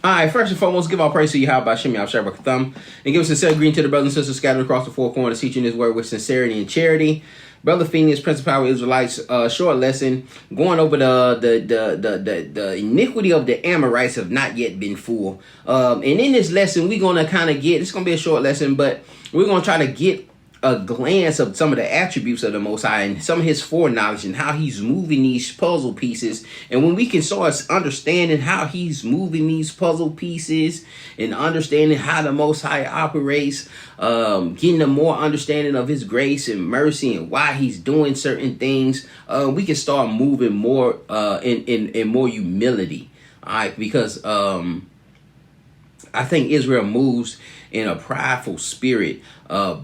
All right, first and foremost, give all praise to you, how about Shemi Thumb, and give a sincere greeting to the brothers and sisters scattered across the four corners, teaching His word with sincerity and charity. Brother Phoenix, Prince of Power Israelites, short lesson going over the iniquity of the Amorites have not yet been full. And in this lesson, we're gonna kind of get. It's gonna be a short lesson, but we're gonna try to get a glance of some of the attributes of the Most High and some of His foreknowledge and how He's moving these puzzle pieces. And when we can start understanding how He's moving these puzzle pieces and understanding how the Most High operates, getting a more understanding of His grace and mercy and why He's doing certain things, we can start moving more in more humility. All right, because I think Israel moves in a prideful spirit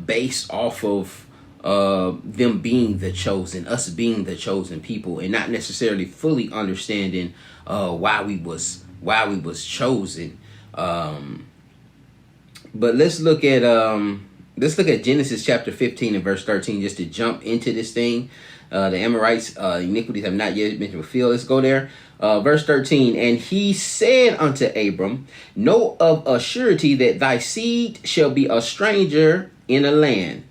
based off of them being the chosen, us being the chosen people, and not necessarily fully understanding why we was chosen. But let's look at Genesis chapter 15 and verse 13 just to jump into this thing. The Amorites iniquities have not yet been fulfilled. Let's go there. Verse 13, and he said unto Abram, know of a surety that thy seed shall be a stranger in a land.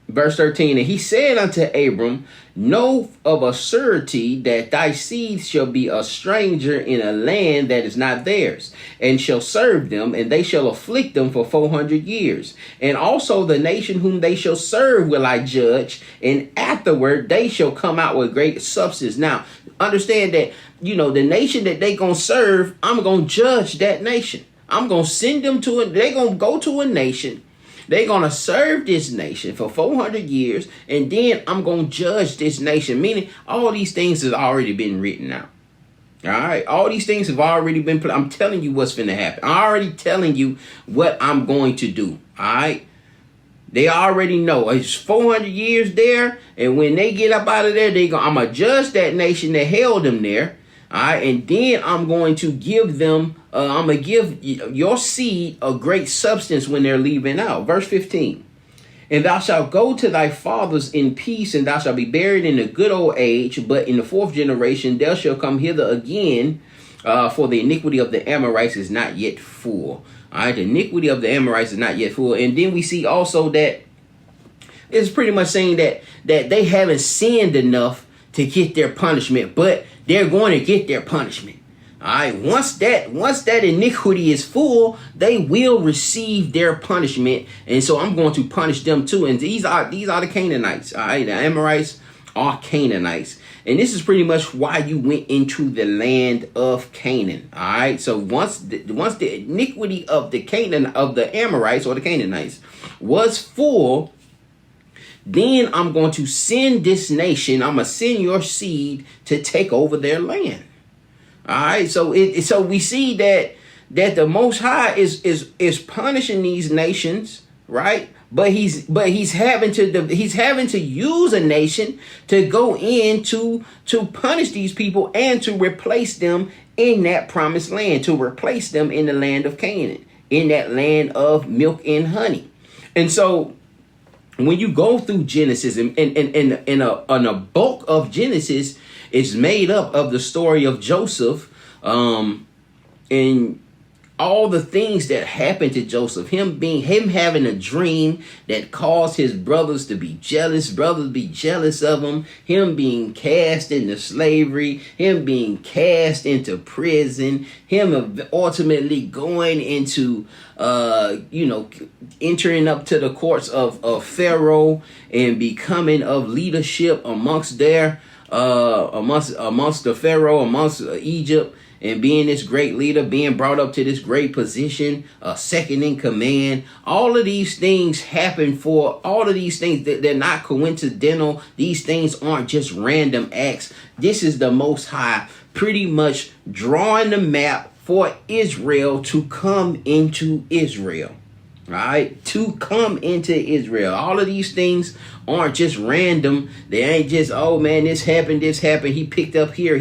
Verse 13, and he said unto Abram, know of a surety that thy seed shall be a stranger in a land that is not theirs, and shall serve them, and they shall afflict them for 400 years. And also the nation whom they shall serve will I judge, and afterward they shall come out with great substance. Now, understand that, the nation that they gonna serve, I'm gonna judge that nation. I'm gonna send them to it. They're gonna go to a nation. They're going to serve this nation for 400 years, and then I'm going to judge this nation, meaning all these things have already been written out. All right. All these things have already been put. I'm telling you what's going to happen. I'm already telling you what I'm going to do. All right. They already know it's 400 years there. And when they get up out of there, I'm going to judge that nation that held them there. All right, and then I'm going to give them, I'm going to give your seed a great substance when they're leaving out. Verse 15, and thou shalt go to thy fathers in peace, and thou shalt be buried in a good old age. But in the fourth generation, there shall come hither again, for the iniquity of the Amorites is not yet full. All right, the iniquity of the Amorites is not yet full. And then we see also that it's pretty much saying that they haven't sinned enough to get their punishment, but they're going to get their punishment. All right. Once that iniquity is full, they will receive their punishment, and so I'm going to punish them too. And these are the Canaanites. All right, the Amorites are Canaanites, and this is pretty much why you went into the land of Canaan. All right. So once the iniquity of the Amorites or the Canaanites was full, then I'm going to send this nation. I'm going to send your seed to take over their land. All right. So we see that the Most High is punishing these nations, right? But he's having to use a nation to go in to punish these people and to replace them in that promised land, to replace them in the land of Canaan, in that land of milk and honey. And so when you go through Genesis, and a bulk of Genesis is made up of the story of Joseph, and all the things that happened to Joseph, him having a dream that caused his brothers to be jealous, of him being cast into slavery, him being cast into prison, him ultimately going into, entering up to the courts of Pharaoh and becoming of leadership amongst the Pharaoh, amongst Egypt, and being this great leader, being brought up to this great position, second in command. All of these things happen they're not coincidental. These things aren't just random acts. This is the Most High pretty much drawing the map for Israel to come into Israel. Right? To come into Israel. All of these things aren't just random. They ain't just, oh man, this happened. He picked up here.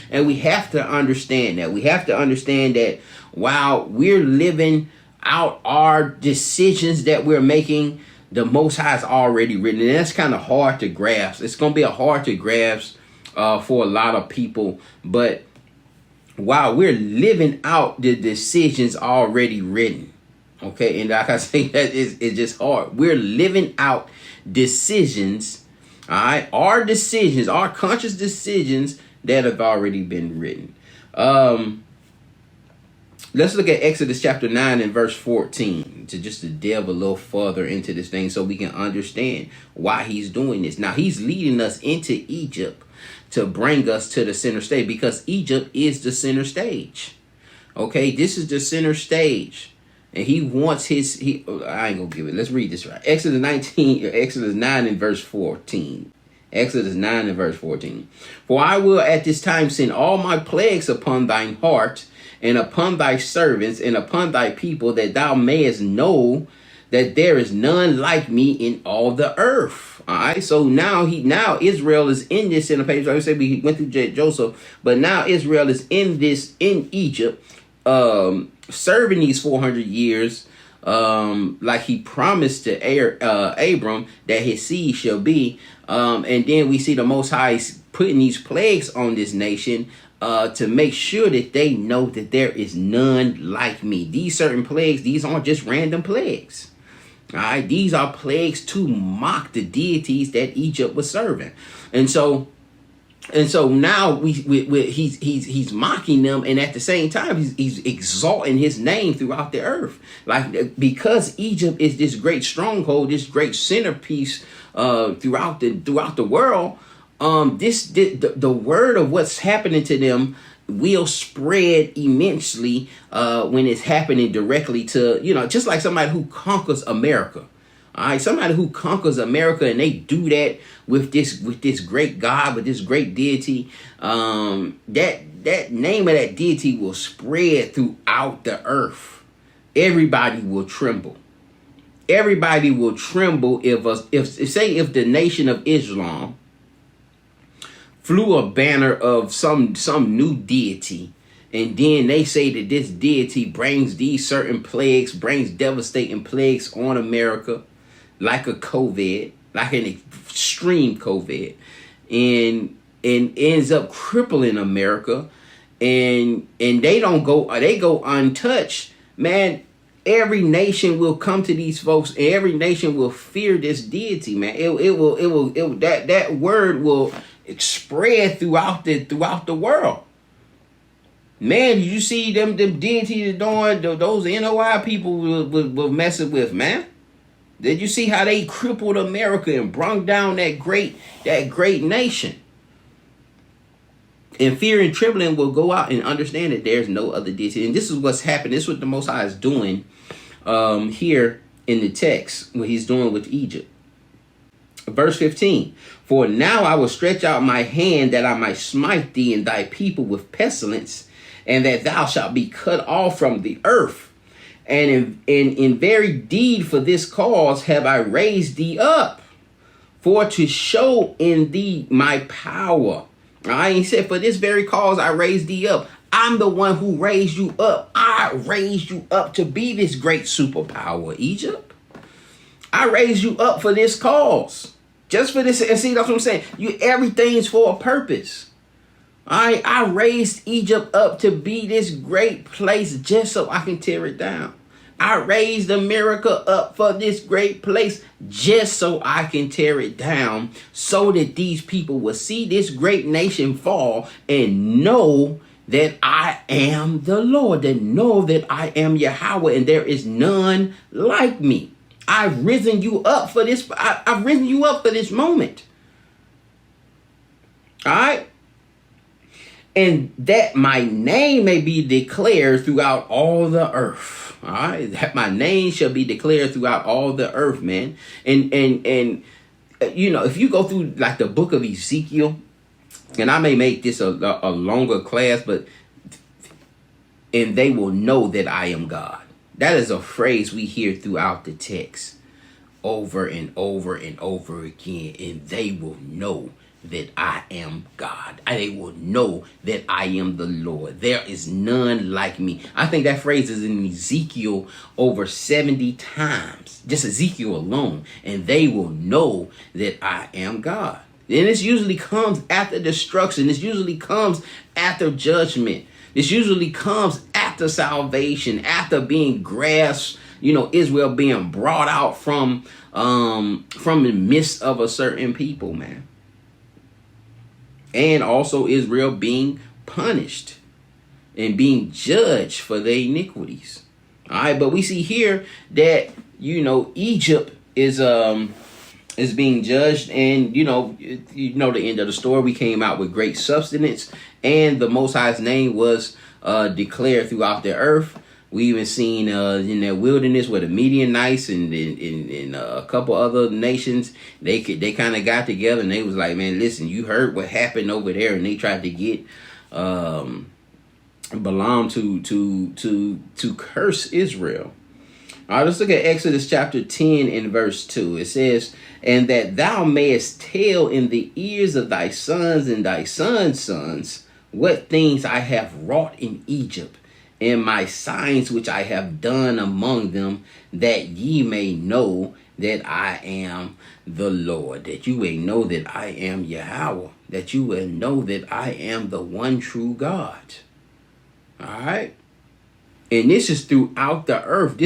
And we have to understand that. We have to understand that while we're living out our decisions that we're making, the Most High is already written. And that's kind of hard to grasp. It's going to be hard to grasp for a lot of people. But while we're living out the decisions already written. Okay, and like I say, that is it's just hard. We're living out decisions, all right, our conscious decisions that have already been written. Let's look at Exodus chapter 9 and verse 14 to delve a little further into this thing so we can understand why he's doing this. Now, he's leading us into Egypt to bring us to the center stage, because Egypt is the center stage. Okay, this is the center stage. And he wants I ain't gonna give it. Let's read this right. Exodus 9 and verse 14. Exodus 9 and verse 14. For I will at this time send all my plagues upon thine heart, and upon thy servants, and upon thy people, that thou mayest know that there is none like me in all the earth. All right. So now Israel is in this in the page. Like I said, we went through Joseph, but now Israel is in Egypt, serving these 400 years, like he promised to Abram that his seed shall be. And then we see the Most High putting these plagues on this nation, to make sure that they know that there is none like me. These certain plagues, these aren't just random plagues. All right, these are plagues to mock the deities that Egypt was serving, and so now he's mocking them, and at the same time he's exalting his name throughout the earth, like, because Egypt is this great stronghold, this great centerpiece throughout the world. The word of what's happening to them will spread immensely when it's happening directly to, just like somebody who conquers America. All right, somebody who conquers America, and they do that with this great God, with this great deity. That name of that deity will spread throughout the earth. Everybody will tremble. Everybody will tremble if the Nation of Islam flew a banner of some new deity, and then they say that this deity brings these certain plagues, brings devastating plagues on America, like a COVID, like an extreme COVID, and ends up crippling America, and they go untouched, man. Every nation will come to these folks, and every nation will fear this deity, man. That word will spread throughout the world. Man, you see them deities doing those NOI people will messing with, man. Did you see how they crippled America and brung down that great nation? And fear and trembling will go out and understand that there's no other deity. And this is what's happening. This is what the Most High is doing here in the text, what he's doing with Egypt. Verse 15, for now I will stretch out my hand that I might smite thee and thy people with pestilence, and that thou shalt be cut off from the earth. And in very deed for this cause have I raised thee up, for to show in thee my power. He said, for this very cause I raised thee up. I'm the one who raised you up. I raised you up to be this great superpower, Egypt. I raised you up for this cause. Just for this. And see, that's what I'm saying. Everything's for a purpose. I raised Egypt up to be this great place just so I can tear it down. I raised America up for this great place just so I can tear it down, so that these people will see this great nation fall and know that I am the Lord, that know that I am Yahweh, and there is none like me. I've risen you up for this. I've risen you up for this moment. All right. And that my name may be declared throughout all the earth. All right. That my name shall be declared throughout all the earth, man. And if you go through like the book of Ezekiel, and I may make this a longer class, and they will know that I am God. That is a phrase we hear throughout the text over and over and over again. And they will know that I am God. They will know that I am the Lord. There is none like me. I think that phrase is in Ezekiel over 70 times. Just Ezekiel alone. And they will know that I am God. And this usually comes after destruction. This usually comes after judgment. This usually comes after salvation, after being grasped, Israel being brought out from the midst of a certain people, man. And also Israel being punished and being judged for their iniquities. All right, but we see here that, Egypt is being judged, and the end of the story. We came out with great substance, and the Most High's name was declared throughout the earth. We even seen in that wilderness where the Midianites and a couple other nations, they kind of got together and they was like, man, listen, you heard what happened over there, and they tried to get Balaam to curse Israel. All right, let's look at Exodus chapter 10 and verse 2. It says, and that thou mayest tell in the ears of thy sons and thy sons' sons what things I have wrought in Egypt, and my signs which I have done among them, that ye may know that I am the Lord, that you may know that I am Yahweh, that you will know that I am the one true God. All right. And this is throughout the earth.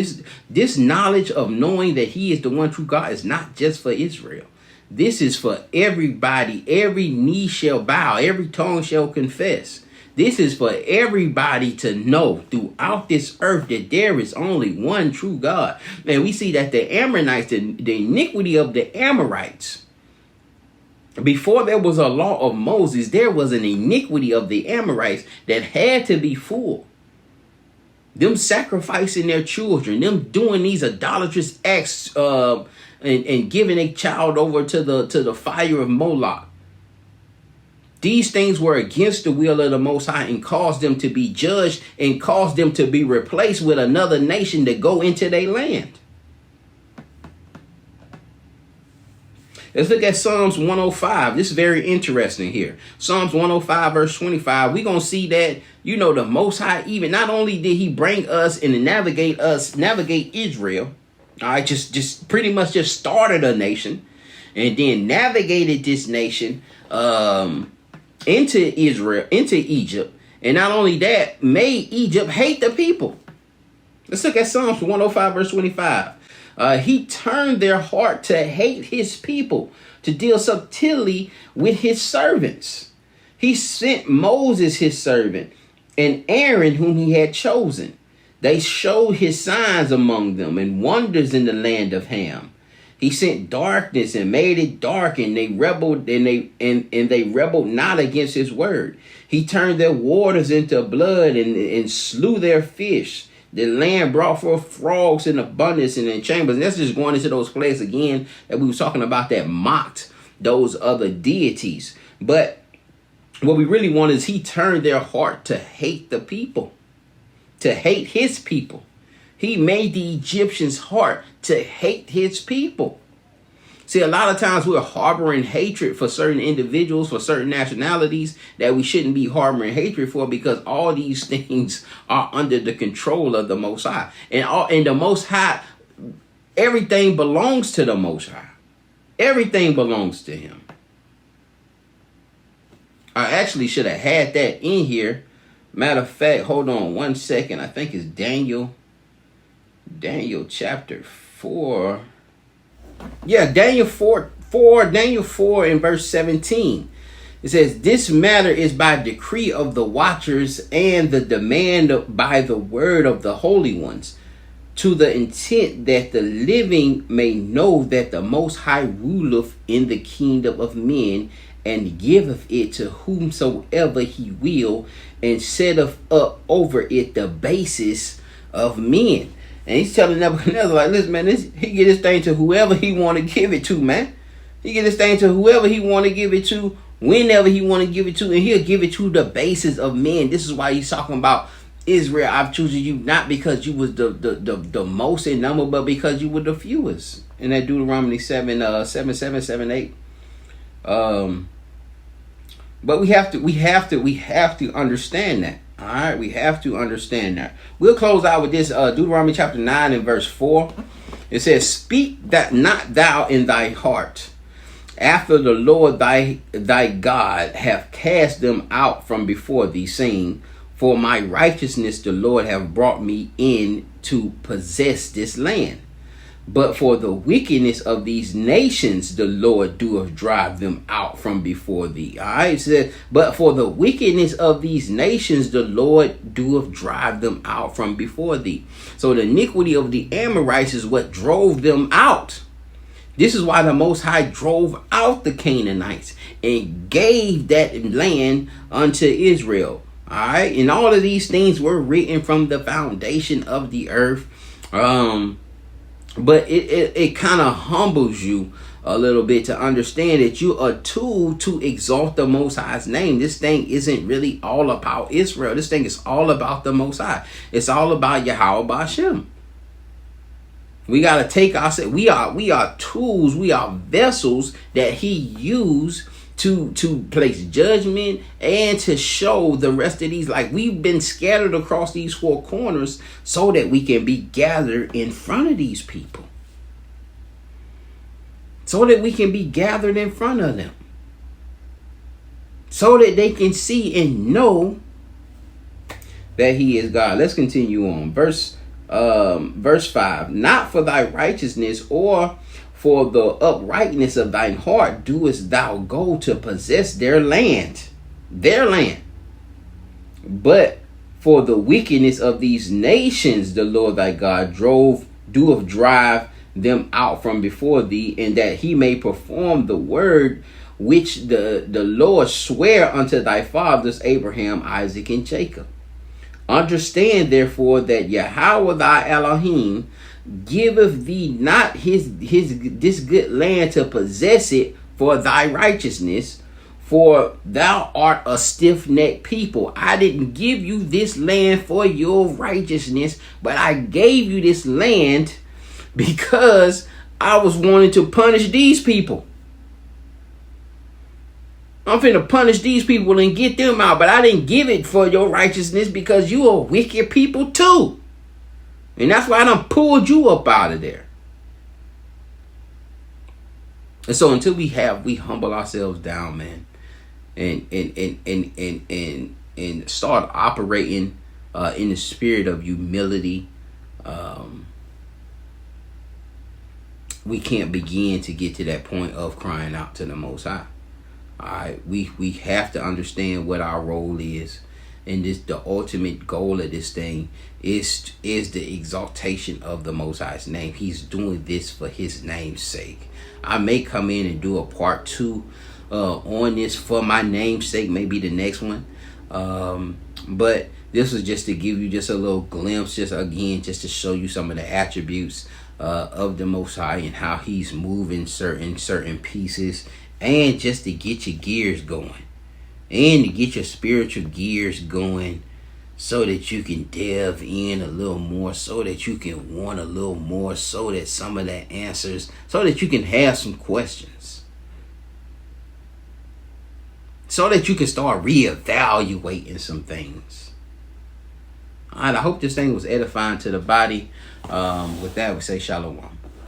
This knowledge of knowing that he is the one true God is not just for Israel. This is for everybody. Every knee shall bow. Every tongue shall confess. This is for everybody to know throughout this earth that there is only one true God. And we see that the Amorites, the iniquity of the Amorites, before there was a law of Moses, there was an iniquity of the Amorites that had to be full. Them sacrificing their children, them doing these idolatrous acts, and giving a child over to the fire of Moloch. These things were against the will of the Most High and caused them to be judged and caused them to be replaced with another nation to go into their land. Let's look at Psalms 105. This is very interesting here. Psalms 105 verse 25. We're going to see that, the Most High, even not only did he bring us and navigate Israel, all right, just pretty much just started a nation and then navigated this nation into Egypt. And not only that, made Egypt hate the people. Let's look at Psalms 105 verse 25. He turned their heart to hate his people, to deal subtly with his servants. He sent Moses his servant and Aaron whom he had chosen. They showed his signs among them and wonders in the land of Ham. He sent darkness and made it dark, and they rebelled and they rebelled not against his word. He turned their waters into blood and slew their fish. The land brought forth frogs in abundance and in chambers. And that's just going into those places again that we were talking about that mocked those other deities. But what we really want is he turned their heart to hate the people, to hate his people. He made the Egyptians' heart to hate his people. See, a lot of times we're harboring hatred for certain individuals, for certain nationalities that we shouldn't be harboring hatred for, because all these things are under the control of the Most High. And the Most High, everything belongs to the Most High. Everything belongs to him. I actually should have had that in here. Matter of fact, hold on one second. I think it's Daniel chapter 4. Yeah, Daniel 4 in verse 17. It says, this matter is by decree of the watchers and the demand by the word of the holy ones, to the intent that the living may know that the Most High ruleth in the kingdom of men, and giveth it to whomsoever he will, and setteth up over it the basis of men. And he's telling Nebuchadnezzar, like, listen, man, he get this thing to whoever he want to give it to, man. He get this thing to whoever he want to give it to, whenever he want to give it to, and he'll give it to the basis of men. This is why he's talking about Israel. I've chosen you not because you was the most in number, but because you were the fewest. In that Deuteronomy 7:8. But we have to understand that. All right, we have to understand that. We'll close out with this Deuteronomy chapter 9 and verse 4. It says, speak that not thou in thy heart, after the Lord thy God hath cast them out from before thee, saying, For my righteousness the Lord have brought me in to possess this land. But for the wickedness of these nations, the Lord doeth drive them out from before thee. All right, it says, but for the wickedness of these nations, the Lord doeth drive them out from before thee. So the iniquity of the Amorites is what drove them out. This is why the Most High drove out the Canaanites and gave that land unto Israel. All right, and all of these things were written from the foundation of the earth. But it kind of humbles you a little bit to understand that you're a tool to exalt the Most High's name. This thing isn't really all about Israel. This thing is all about the Most High. It's all about Yahweh B'Shem. We got to take ourselves. We are tools. We are vessels that he used to place judgment and to show the rest of these. Like, we've been scattered across these four corners so that we can be gathered in front of these people. So that we can be gathered in front of them. So that they can see and know that he is God. Let's continue on. Verse 5. Not for thy righteousness or for the uprightness of thine heart doest thou go to possess their land, but for the wickedness of these nations the Lord thy God doeth drive them out from before thee, and that he may perform the word which the Lord sware unto thy fathers Abraham, Isaac, and Jacob. Understand therefore that Yahweh thy Elohim giveth thee not this good land to possess it for thy righteousness, for thou art a stiff-necked people. I didn't give you this land for your righteousness, but I gave you this land because I was wanting to punish these people. I'm finna punish these people and get them out, but I didn't give it for your righteousness because you are wicked people too. And that's why I done pulled you up out of there. And so until we humble ourselves down, man, and start operating in the spirit of humility, we can't begin to get to that point of crying out to the Most High. All right, we have to understand what our role is. And the ultimate goal of this thing is the exaltation of the Most High's name. He's doing this for his name's sake. I may come in and do a part 2 on this for my name's sake, maybe the next one. But this was just to give you just a little glimpse, just to show you some of the attributes of the Most High and how he's moving certain pieces, and just to get your gears going. And to get your spiritual gears going so that you can delve in a little more, so that you can want a little more, so that some of the answers, so that you can have some questions, so that you can start reevaluating some things. All right, I hope this thing was edifying to the body. With that, we say shalom.